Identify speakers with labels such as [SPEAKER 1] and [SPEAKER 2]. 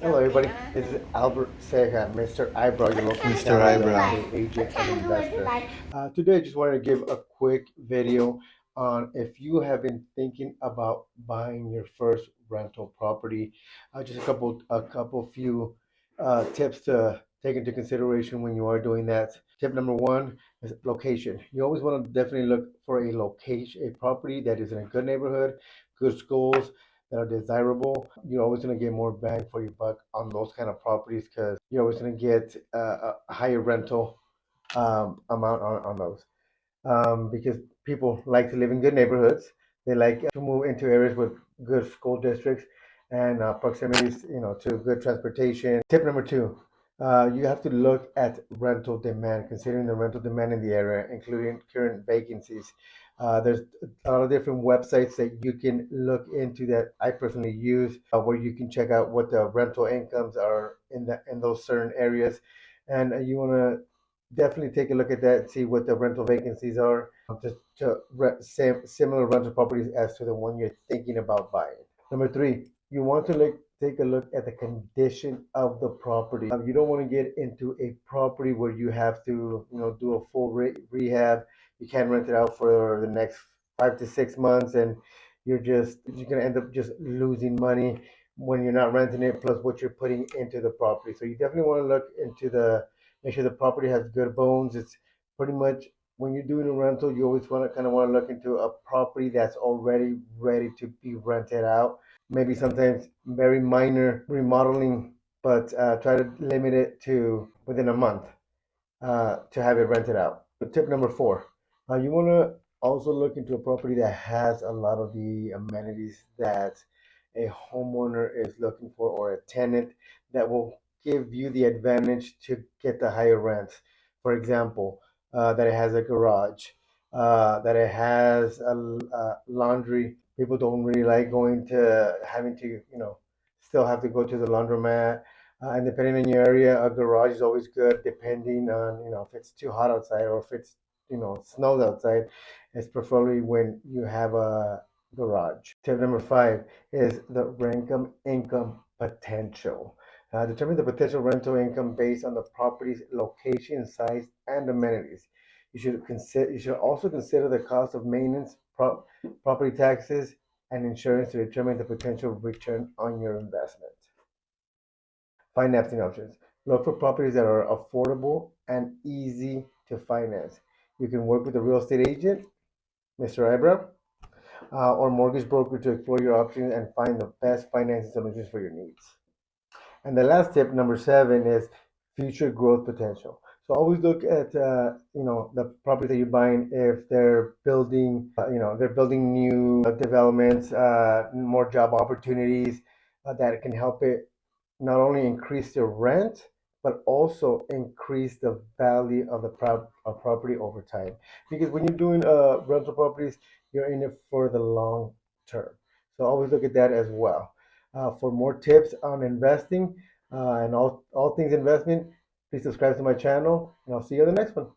[SPEAKER 1] Hello, everybody. This is Albert Ceja, Mr. Eyebrow, your local
[SPEAKER 2] Mr.
[SPEAKER 1] Cali real
[SPEAKER 2] Eyebrow.
[SPEAKER 1] estate agent and investor. Today, I just wanted to give a quick video on if you have been thinking about buying your first rental property. Just few tips to take into consideration when you are doing that. Tip number one is location. You always want to definitely look for a location, a property that is in a good neighborhood, good schools that are desirable. You're always going to get more bang for your buck on those kind of properties because you're always going to get a higher rental amount on those because people like to live in good neighborhoods. They like to move into areas with good school districts and proximities, to good transportation. Tip number two, you have to look at rental demand, considering the rental demand in the area, including current vacancies. There's a lot of different websites that you can look into that I personally use, where you can check out what the rental incomes are in those certain areas, and you want to definitely take a look at that, see what the rental vacancies are, just to similar rental properties as to the one you're thinking about buying. Number three, you want to take a look at the condition of the property. You don't want to get into a property where you have to, do a full rehab. You can't rent it out for the next 5 to 6 months, and you're gonna end up just losing money when you're not renting it, plus what you're putting into the property. So you definitely want to look into make sure the property has good bones. It's pretty much when you're doing a rental, you always want to look into a property that's already ready to be rented out. Maybe sometimes very minor remodeling, but try to limit it to within a month to have it rented out. Tip number four, you want to also look into a property that has a lot of the amenities that a homeowner is looking for, or a tenant that will give you the advantage to get the higher rents. For example, that it has a garage, that it has a laundry. People don't really like going to having to, still have to go to the laundromat, and depending on your area, a garage is always good. Depending on, if it's too hot outside or if it's, snows outside, it's preferably when you have a garage. Tip number five is the income potential. Determine the potential rental income based on the property's location, size, and amenities. You should also consider the cost of maintenance, property taxes, and insurance to determine the potential return on your investment. Financing options. Look for properties that are affordable and easy to finance. You can work with a real estate agent, Mr. Eyebrow, or mortgage broker to explore your options and find the best financing solutions for your needs. And the last tip, number seven, is future growth potential. So always look at the property that you're buying. If they're building, they're building new developments, more job opportunities that can help it not only increase the rent, but also increase the value of the property over time. Because when you're doing rental properties, you're in it for the long term. So always look at that as well. For more tips on investing and all things investment, please subscribe to my channel, and I'll see you on the next one.